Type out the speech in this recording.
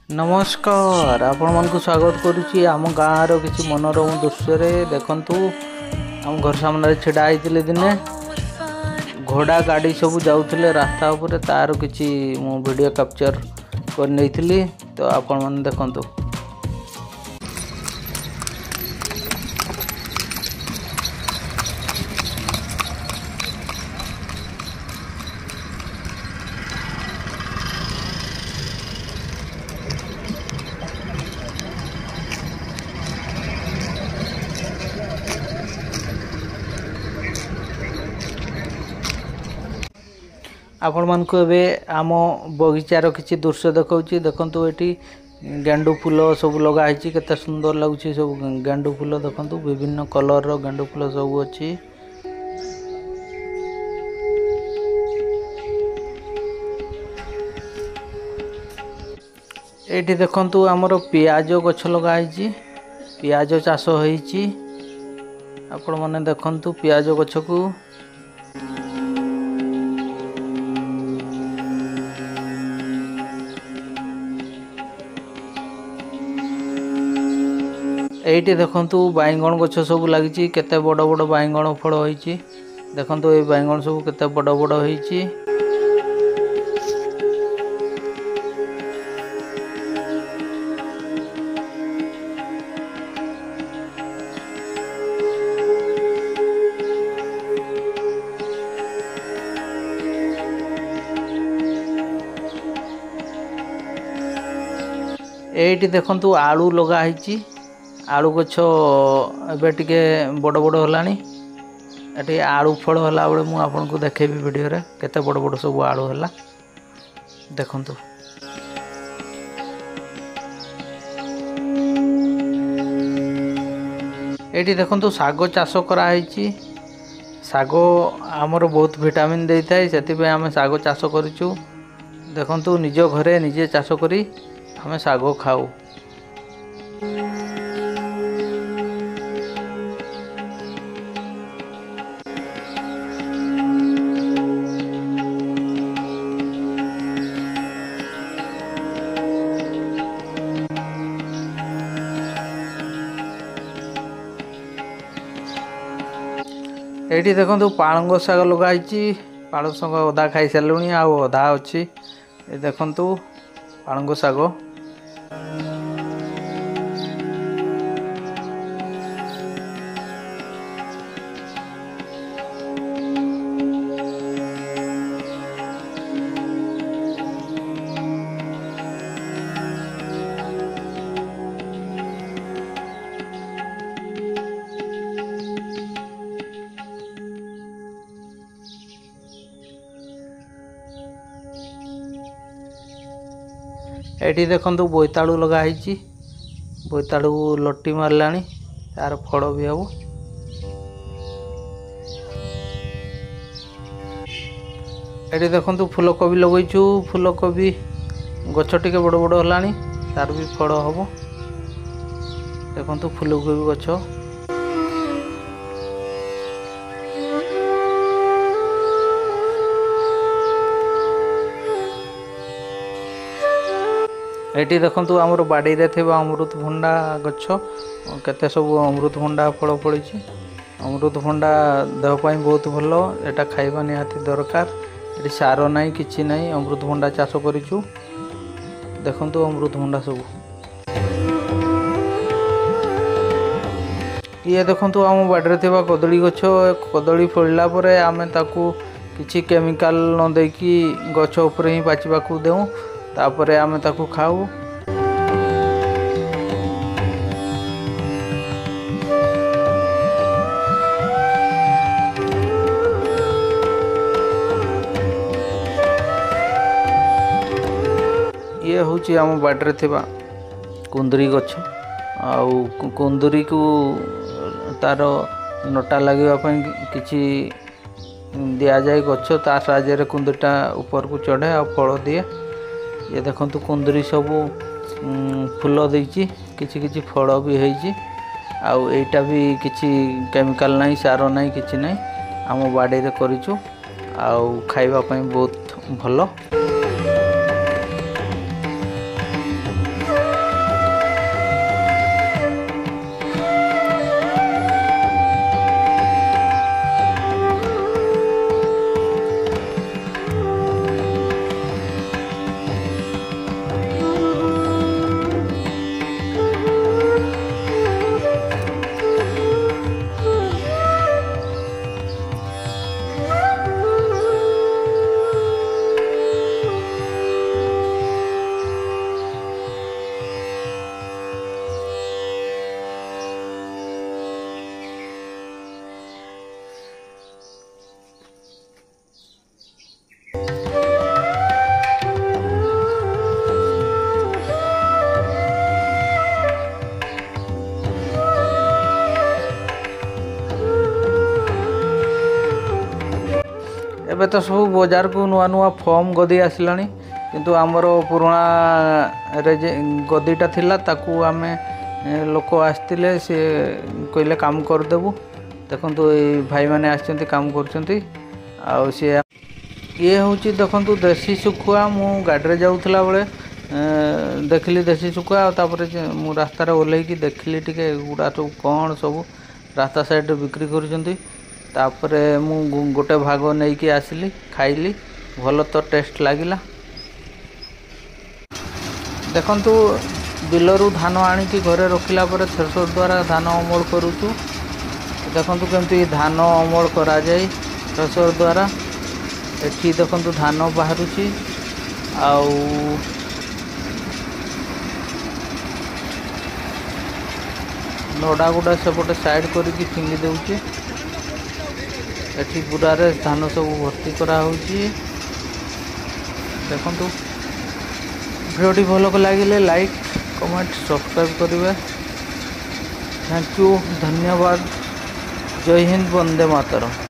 नमस्कार आपण मन को स्वागत करुच्ची आम गाँव किसी मनोरम दृश्य देखु आम घर सामने छिड़ा होते दिने घोड़ा गाड़ी सब जाऊे रास्ता उपर तार किसी मु वीडियो कैप्चर कर तो आपण मैंने देखु। आपण मान को एबे आम बगीचार किसी दृश्य देखा देखु ये गेंडु फूल सब लगाई केते सुंदर लगुच सब गेंडु फूल देखु विभिन्न कलर रो गेंडु फूल सब अच्छी। ये देखु आमर पियाज गछ लगाई पियाज चाष होईची आपण माने देखु पियाज गछ को एटी देखु बैगण गछ सब लगी केते बड़ बड़ बैगण फल होईची देखु ये बैगण सब केते बड़ बड़ होईची। एटी देखु आलू लगाई आलू गछ एबे टिके बड़ बड़ होलानी एटी आलू फल होला बेले मु आपन को देखेबी वीडियो रे केते बड़ बड़ सब आलू होला देखंतु। एटी देखंतु सागो चाष करा हैची सागो हमर बहुत विटामिन देई थाए सेति पे हम सागो चाष करिचु देखंतु निज घरे निजे चाष करी हमें सागो खाऊ। एटी देखो पालंग शाग लगाई पालंग शाग अधा खाई सारे आधा अच्छी देखु पालंग शाग। एटी देखु बोईतालु लगाई बोईतालु लटी मारला तार फल भी हम। एटी देखु फूलकोबी लगेचु फूलकोबी गछ टिके बड़ बड़ होलानी तार भी फल हम देखु फूलकोबी गछ। एटी देखु आमर बाड़ी रे थिबा अमृतभंडा गछ केते सब अमृतभंडा फल फड़ी अमृतभंडा देह पाई बहुत भल एटा खाइबा निहाती दरकार एटी सार नाई किछि नाई अमृतभंडा चाष करिचु देखंतु अमृतभंडा सब। ये देखंतु आम बाड़ी रे थिबा कदली गछ कदली फळिला परे आमे ताकू किछि केमिकल न देकी गछ ऊपर ही पाचिबा को देउ तापरे आमे ताकू खाऊ। ये हूँ आम बाड़े थिबा कुंदरी गछ आउ कुंदरी को तार नटा लगे किछि दिया जाए गछ ता साहाय्य कुंदरीटा ऊपर को चढ़े आ फल दिए। ये देखंतु कुंदरी सब फूल देइची किछि किछि फल भी होईची आउ एटा भी किछि केमिकल नाही सार नाही किछि नाही आम बाड़ी रे करिचु आउ खाइबा पई बहुत भलो। ଏବେ ତ ସବୁ ବଜାरକୁ ନୂଆ नूआ फॉर्म गदी आसलानी किंतु आमर पुराणा गदीटा थिला ताकू आमे लोक आसते सी कहले काम करदेबू देखु भाई मैंने आसछंती काम करछंती आउ सी ये हूँ देखु देसी शुखुआ मु गाड़ी जाऊला बेले देखली देसी शुखुआ तापर मु रास्तार ओल्लैकी देखली टिके गुड़ा सब कौन सब रास्ता साइड बिक्री करुँच तापरे मु गोटे भाग नहीं कि आसली खाइली भल तो टेस्ट लगिला देखंतु बिलरू धान आनिकी घरे रखिला पर थ्रेसर द्वारा धान अमल करूचु देखंतु केमती धान अमल करा जाय थ्रेसर द्वारा एठी देखंतु धान बाहरुची आउ नडा गुड़ा सेपटे साइड करके फिंगी देउची एठी गुड़ारे धान सब भर्ती करा होची देखंतु भिडियोटी भल लगे लाइक कमेंट सब्सक्राइब करेंगे थैंक यू धन्यवाद जय हिंद वंदे मातरम।